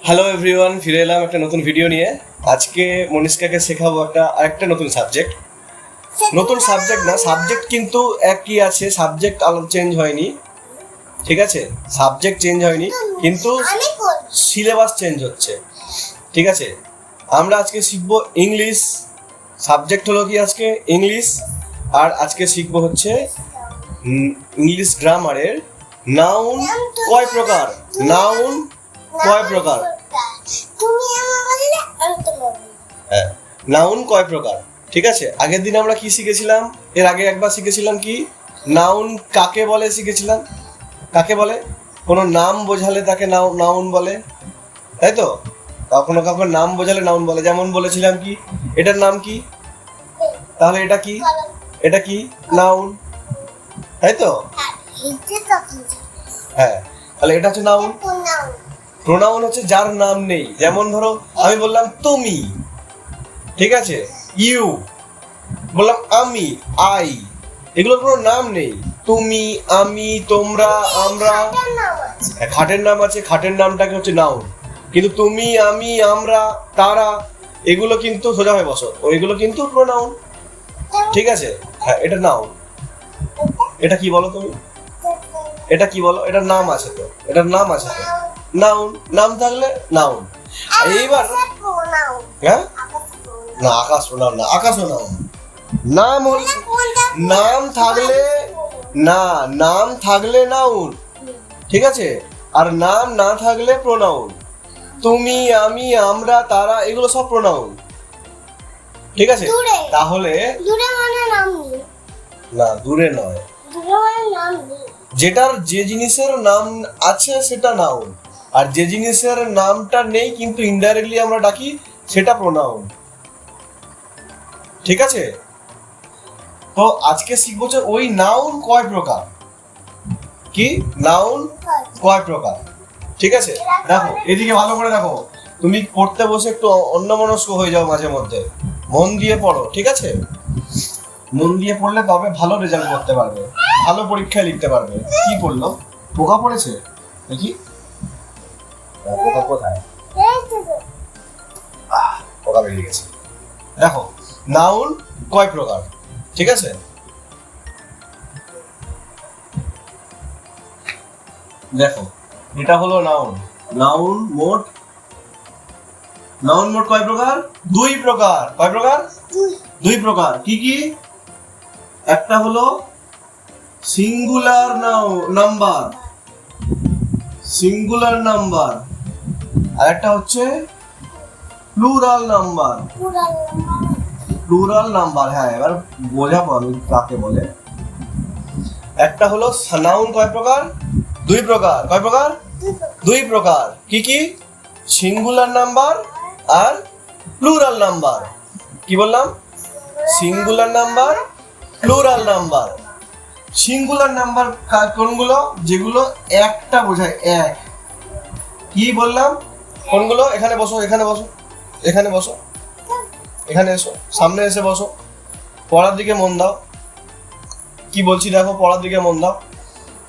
Hello everyone, ফিরে এলাম একটা নতুন ভিডিও নিয়ে। আজকে মনিষ্কাকে শেখাবো আরেকটা নতুন সাবজেক্ট। নতুন সাবজেক্ট না, সাবজেক্ট কিন্তু একই আছে, সাবজেক্ট আলাদা চেঞ্জ হয়নি, ঠিক আছে? সাবজেক্ট চেঞ্জ হয়নি কিন্তু সিলেবাস চেঞ্জ হচ্ছে, ঠিক আছে? আমরা আজকে শিখবো ইংলিশ। সাবজেক্ট হলো কি আজকে ইংলিশ, আর আজকে শিখবো হচ্ছে ইংলিশ গ্রামারের নাউন কয় প্রকার, নাউন কয় প্রকার, হ্যাঁ নাউন কয় প্রকার, ঠিক আছে? আগের দিন আমরা কি শিখেছিলাম? এর আগে একবার শিখেছিলাম কি নাউন কাকে বলে, শিখেছিলাম কাকে বলে। কোনো নাম বোঝালে তাকে নাউন বলে, তাই তো? কখনো কাউকে নাম বোঝালে নাউন বলে। যেমন বলেছিলাম কি এটার নাম কি, তাহলে এটা কি, এটা কি নাউন, তাই তো? হ্যাঁ, তাহলে এটা হচ্ছে নাউন। প্রোনাউন হচ্ছে যার নাম নেই। যেমন ধরো আমি বললাম তুমি, ঠিক আছে? ইউ বললাম, আমি, আই, এগুলোর কোনো নাম নেই। তুমি, আমি, তোমরা, আমরা, খাটের নাম আছে, খাটের নামটাকে হচ্ছে নাউন। কিন্তু তুমি, আমি, আমরা, তারা, এগুলো কিন্তু সোজা হয়ে বসো, ওইগুলো কিন্তু প্রোনাউন, ঠিক আছে? হ্যাঁ, এটা নাউন। এটা কি বলো তুমি? এটা কি বলো? এটার নাম আছে তো, এটার নাম আছে তো, নাউন। নাম থাকলে নাউন। এইবার হ্যাঁ, না আকাশ প্রোনাউন না, আকাশ নাউন। নাম হল, নাম থাকলে না, নাম থাকলে নাউন, ঠিক আছে? আর নাম না থাকলে প্রোনাউন। তুমি, আমি, আমরা, তারা, এগুলো সব প্রোনাউন, ঠিক আছে? তাহলে না, দূরে নয়, যেটার যে জিনিসের নাম আছে সেটা নাউন, আর যে জিনিসের নামটা নেই কিন্তু ইনডাইরেক্টলি আমরা ডাকি সেটা প্রোনাউন, ঠিক আছে? তো আজকে শিখবো যে ওই নাউন কয় প্রকার, কি নাউন কয় প্রকার, ঠিক আছে? দেখো এদিকে ভালো করে দেখো, তুমি পড়তে বসে একটু অন্যমনস্ক হয়ে যাও মাঝে মধ্যে, মন দিয়ে পড়ো, ঠিক আছে? মন দিয়ে পড়লে তবে ভালো রেজাল্ট করতে পারবে, ভালো পরীক্ষায় লিখতে পারবে। কি পড়লো? পোকা পড়েছে দেখি, পোকা কোথায়? পোকা বেরিয়ে গেছে। দেখো নাউন কয় প্রকার, ঠিক আছে? দেখো এটা হলো নাউন। নাউন মোট কয় প্রকার? দুই প্রকার। কয় প্রকার? দুই প্রকার। কি কি? একটা হলো সিঙ্গুলার নাম্বার, সিঙ্গুলার নাম্বার, আর একটা হচ্ছে প্লুরাল নাম্বার। প্লুরাল নাম্বার, হ্যাঁ এবার বোঝাবো আমি কাকে বলে। একটা হলো নাউন কয় প্রকার? দুই প্রকার। কয় প্রকার? দুই প্রকার। কি কি? সিঙ্গুলার নাম্বার আর প্লুরাল নাম্বার। কি বললাম? Singular number, plural number. Singular number কোনগুলো? যেগুলো একটা বোঝায়, এক। কি বললাম? কোনগুলো? এখানে বসো, এখানে বসো, এখানে বসো, এখানে এসো, সামনে এসে বসো, পড়ার দিকে মন দাও। কি বলছি দেখো, পড়ার দিকে মন দাও।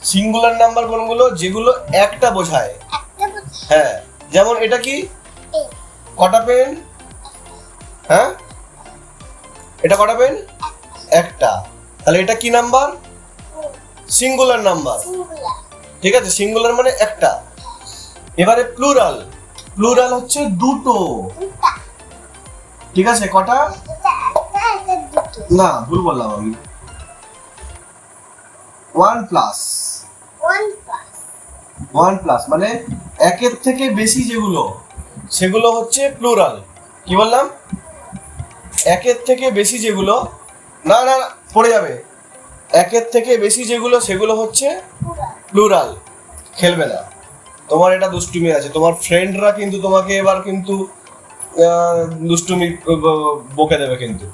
সিঙ্গুলার নাম্বার কোনগুলো? যেগুলো একটা বোঝায়। হ্যাঁ, যেমন এটা কি? কটা পেন? হ্যাঁ, এটা কটা পেন? একটা। তাহলে এটা কি নাম্বার? সিঙ্গুলার নাম্বার, ঠিক আছে? সিঙ্গুলার মানে একটা। এবারে প্লুরাল, প্লুরাল হচ্ছে দুটো, ঠিক আছে? কটা? না, ভুল বললাম আমি। ওয়ান প্লাস, ওয়ান প্লাস মানে একের থেকে বেশি যেগুলো, সেগুলো হচ্ছে প্লুরাল। কি বললাম? একের থেকে বেশি যেগুলো, না না পড়ে যাবে, একের থেকে বেশি যেগুলো সেগুলো হচ্ছে প্লুরাল। খেলবে না, তোমার এটা দুষ্টুমি আছে। তোমার ফ্রেন্ডরা কিন্তু তোমাকে এবার কিন্তু দুষ্টুমি বকে দেবে, কিন্তু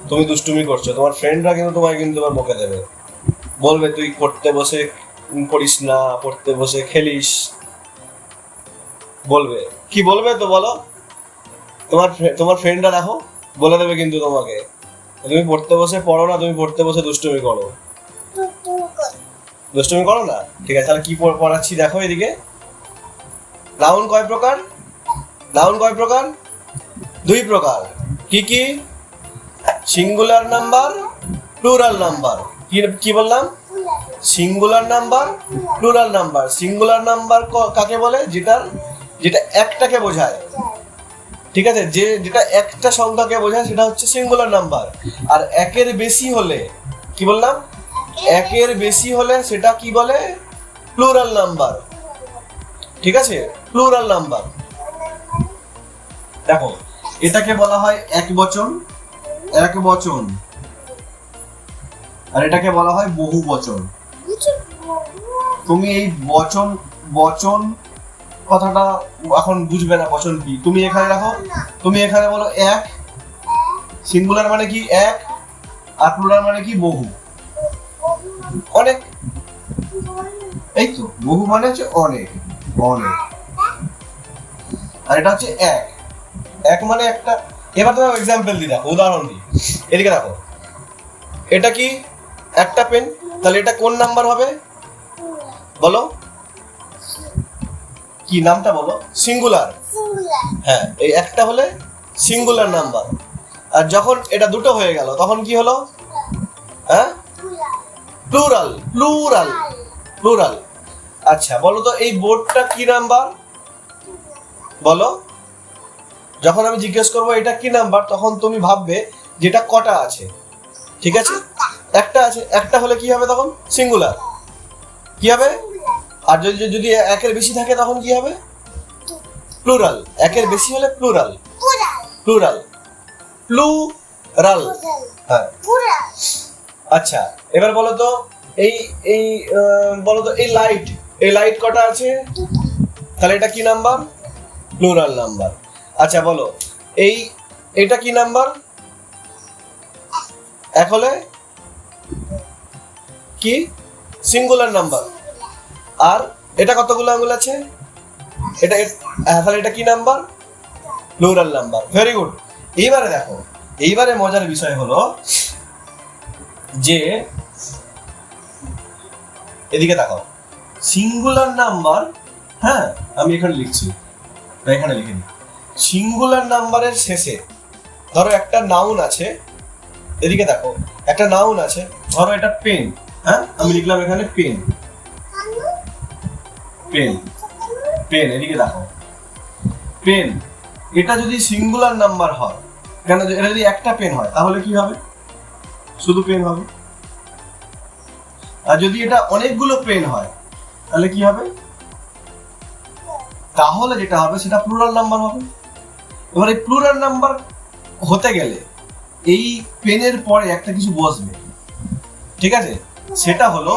তুমি দুষ্টুমি করছো, তোমার ফ্রেন্ডরা কিন্তু তোমায় কিন্তু এবার বকে দেবে, বলবে তুই পড়তে বসে পড়িস না, পড়তে বসে খেলিস, বলবে। কি বলবে তো বলো? তোমার ফ্রেন্ডরা দেখো বলে দেবে কিন্তু তোমাকে, তুমি পড়তে বসে পড়ো না, তুমি পড়তে বসে দুষ্টুমি করো। দুষ্টুমি করো না, ঠিক আছে? তাহলে কি পড়াচ্ছি দেখো এদিকে, নাউন কয় প্রকার? নাউন কয় প্রকার? দুই প্রকার। কি কি? Singular number, plural number. কি বললাম? Singular number, plural number. Singular number কাকে বলে? যেটা একটাকে বোঝায়, ঠিক আছে? যেটা একটা সংখ্যাকে বোঝায় সেটা হচ্ছে সিঙ্গুলার নাম্বার। আর একের বেশি হলে, কি বললাম? একের বেশি হলে সেটা কি বলে? প্লুরাল নাম্বার, ঠিক আছে? Plural number. দেখো, এটাকে বলা হয় এক বচন, এক বচন, আর এটাকে বলা হয় বহু বচন। তুমি এই বচন কথাটা এখন বুঝবে না, বচন কি। তুমি এখানে রাখো, তুমি এখানে বলো এক, সিঙ্গুলার মানে কি? এক, আর প্লুরাল মানে কি? বহু, অনেক। এই তো, বহু মানে হচ্ছে অনেক, অনেক। আর এটা হচ্ছে এক, এক মানে একটা। এবার তোমার এক্সাম্পল দিই, দেখো, উদাহরণ দিই। এদিকে দেখো, এটা কি? একটা পেন। তাহলে এটা কোন নাম্বার হবে? বলো, কি নামটা বলো? সিঙ্গুলার। হ্যাঁ, এই একটা হলে সিঙ্গুলার নাম্বার। আর যখন এটা দুটো হয়ে গেল তখন কি হলো? হ্যাঁ, প্লুরাল, প্লুরাল, প্লুরাল। আচ্ছা, বলো তো এই বোর্ডটা কি নাম্বার? বলো। যখন আমি জিজ্ঞেস করবো এটা কি নাম্বার, তখন তুমি ভাববে যেটা কটা আছে, ঠিক আছে? একটা আছে। একটা হলে কি হবে তখন? সিঙ্গুলার। কি হবে? আর যদি একের বেশি থাকে তখন কি হবে? প্লুরাল। একের বেশি হলে প্লুরাল, প্লুরাল, প্লুরাল। হ্যাঁ। আচ্ছা, এবার বলো তো বলো তো এই লাইট কটা আছে? তাহলে এটা কি নাম্বার? Plural number. আচ্ছা, বলো এটা কি নাম্বার? এক হলে কি? Singular number. আর এটা কতগুলো আঙুল আছে? এটা, তাহলে এটা কি number? Plural number. Very good. এইবারে দেখো, এইবারে মজার বিষয় হলো যে এদিকে তাকাও, সিঙ্গুলার নাম্বার, হ্যাঁ আমি এখানে লিখছি, এখানে লিখে দিই। সিঙ্গুলার নাম্বারের শেষে ধরো একটা নাউন আছে, এদিকে দেখো, একটা নাউন আছে, ধরো এটা পেন। হ্যাঁ, আমি লিখলাম এখানে পেন, পেন, পেন। এদিকে দেখো, পেন। এটা যদি সিঙ্গুলার নাম্বার হয়, কেন? এটা যদি একটা পেন হয় তাহলে কি হবে? শুধু পেন হবে। আর যদি এটা অনেকগুলো পেন হয় তাহলে কি হবে? তাহলে যেটা হবে সেটা প্লুরাল নাম্বার হবে। এবার এই প্লুরাল নাম্বার হতে গেলে এই পেনের পরে একটা কিছু বসবে, ঠিক আছে? সেটা হলো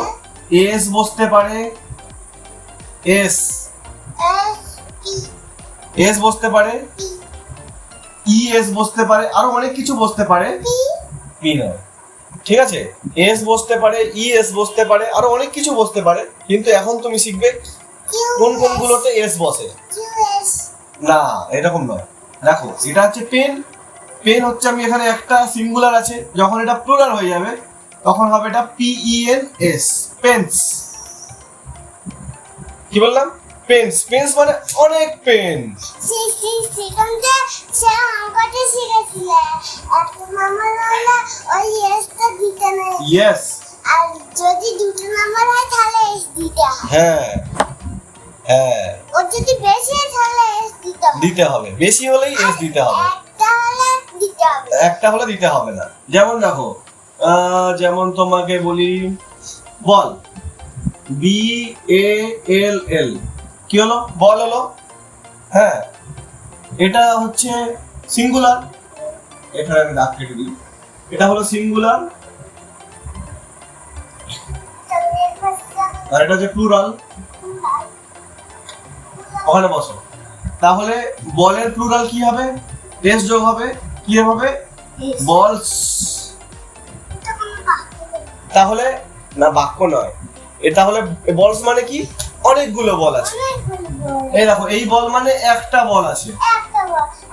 এস বসতে পারে, এস, এস বসতে পারে, ইএস বসতে পারে, আরো অনেক কিছু বসতে পারে, পি নয়, ঠিক আছে? এস বসতে পারে, ইএস বসতে পারে, আরো অনেক কিছু বসতে পারে। কিন্তু এখন তুমি শিখবে কোন কোনগুলোতে এস বসে। না, এরকম নয়। দেখো, এটা হচ্ছে পেন। পেন হচ্ছে, আমি এখানে একটা সিঙ্গুলার আছে, যখন এটা প্লুরাল হয়ে যাবে তখন হবে এটা PENS, পেন্স। কি বললাম? পেন্স। পেন্স মানে অনেক পেন। ইয়েস। আর যদি দুটো নাম্বার হয় তাহলে এস দিতে হবে। হ্যাঁ, হ্যাঁ। ওর যদি বেশি হয় তাহলে এস দিতে হবে। দিতে হবে, বেশি হলেই এস দিতে হবে। একটা হলে দিতে হবে, একটা হলে দিতে হবে না। যেমন দেখো, যেমন তোমাকে বলি, বল, BALL, কি হলো? বল হলো। হ্যাঁ, এটা হচ্ছে সিঙ্গুলার। এখানে আমি দাগ কেটে দিই, এটা হলো সিঙ্গুলার, আর এটা হচ্ছে প্লুরাল। ওখানে বসো। তাহলে বলের প্লুরাল কি হবে? এস যোগ হবে। কি হবে? বলস। তাহলে না, বাক্য নয় এটা। হলে বলস মানে কি? অনেকগুলো বল আছে। এই দেখো, এই বল মানে একটা বল আছে।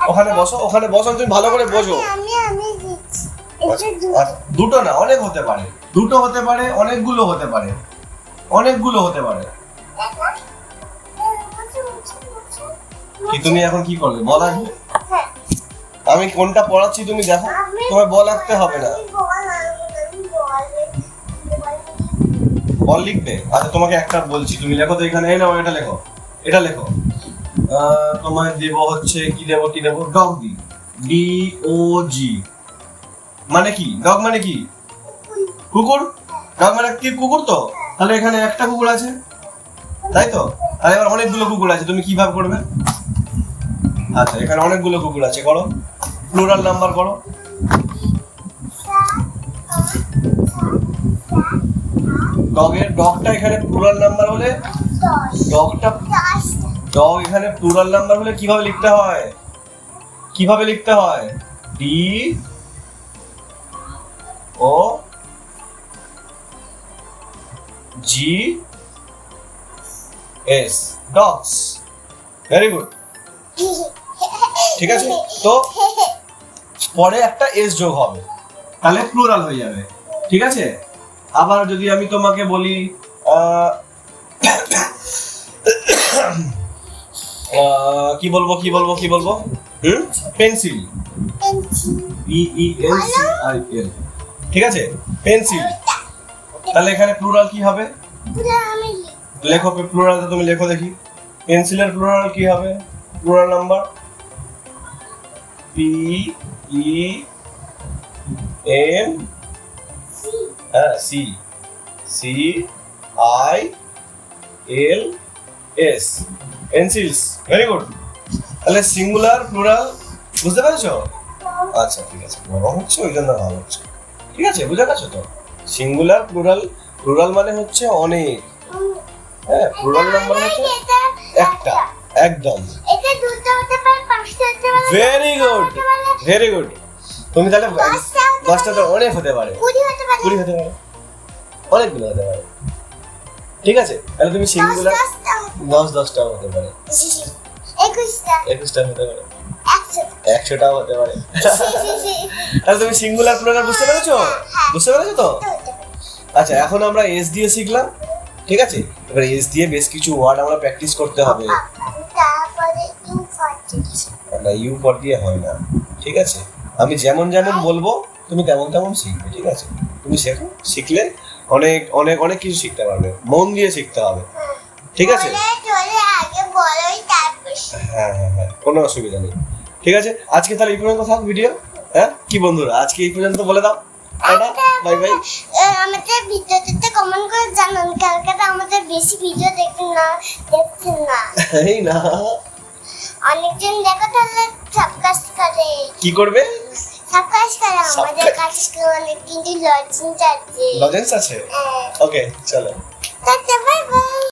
ওখানে বসো, ওখানে বসো, তুমি ভালো করে বোঝো। দুটো না, অনেক হতে পারে। দুটো হতে পারে, অনেকগুলো হতে পারে, অনেকগুলো হতে পারে। কি তুমি এখন কি করবে বল আসবে? হ্যাঁ আমি কোনটা পড়াচ্ছি তুমি দেখো, তোমার বল আঁকতে হবে না। বল লিখবে? আচ্ছা তোমাকে একটা বলছি, তুমি লেখো তো এখানে, এই নাও এটা লেখো, এটা লেখো। তোমায় দেব হচ্ছে কি দেব, কি দেব, ডগ দি, ডি ও জি মানে কি? ডগ মানে কি? কুকুর। ডগ মানে কি? কুকুর। তো তাহলে এখানে একটা কুকুর আছে, তাই তো? তাহলে এবার অনেকগুলো কুকুর আছে, তুমি কিভাবে করবে? আচ্ছা এখানে অনেকগুলো কুকুর আছে, করো প্লুরাল নাম্বার করো। ডগটা এখানে প্লুরাল নাম্বার হলে, ডগ এখানে প্লুরাল নাম্বার হলে কিভাবে লিখতে হয়? কিভাবে লিখতে হয়? D O G S, dogs. Very good, ঠিক আছে। তো পরে একটা এস যোগ হবে, তাহলে প্লুরাল হয়ে যাবে, ঠিক আছে। আবার যদি আমি তোমাকে বলি কি বলবো, কি বলবো, কি বলবো? পেন্সিল, PENCIL, ঠিক আছে, পেন্সিল। তাহলে এখানে প্লুরাল কি হবে? লেখো প্লুরালটা, তুমি লেখো দেখি। পেন্সিলের প্লুরাল কি হবে? Plural number PEN CILS, pencils. Very good. তাহলে সিঙ্গুলার প্লুরাল বুঝতে পেরেছো? আচ্ছা ঠিক আছে, গরম হচ্ছে ওই জন্য ভালো হচ্ছে, ঠিক আছে, বুঝে গেছো তো? সিঙ্গুলার প্লুরাল, প্লুরাল মানে হচ্ছে অনেক, হ্যাঁ, প্লুরাল নাম্বার হচ্ছে একটা, একদম। Very good, very good. তুমি তাহলে 10টা তো অনেক হতে পারে, 20 হতে পারে, অনেকগুলো হতে পারে, ঠিক আছে। তাহলে তুমি সিঙ্গুলার 10টাও হতে পারে, 21টা হতে পারে, 100টাও হতে পারে। তাহলে তুমি সিঙ্গুলার প্লুরাল বুঝতে পেরেছো? বুঝতে পেরেছো তো? আচ্ছা এখন আমরা এস দিয়ে শিখলাম, ঠিক আছে। এবার এস দিয়ে বেশ কিছু ওয়ার্ড আমরা প্র্যাকটিস করতে হবে। না, ইউ পর দিয়ে হয় না, ঠিক আছে। আমি যেমন যেমন বলবো তুমি তেমন তেমন শিখবে, ঠিক আছে। তুমি শেখো, শিখলে অনেক অনেক অনেক কিছু শিখতে পারবে, মন দিয়ে শিখতে হবে, ঠিক আছে। হ্যাঁ হ্যাঁ হ্যাঁ, কোনো অসুবিধা নেই, ঠিক আছে। আজকে তাহলে এই পর্যন্ত থাক ভিডিও, হ্যাঁ কি বন্ধুরা, আজকে এই পর্যন্ত বলে দাও, টাটা, বাই বাই। আমাদের ভিডিওতে কমেন্ট করে জানান কালকে আমাদের বেশি ভিডিও দেখছেন না। এই না, অনেকজন দেখো তাহলে সাবস্ক্রাইব করে। কি করবে? সাবস্ক্রাইব করে, আমাদের কাছে অনেক কিন্তু লজেন্স আছে। লজেন্স আছে? ওকে চলো, টাটা, বাই বাই।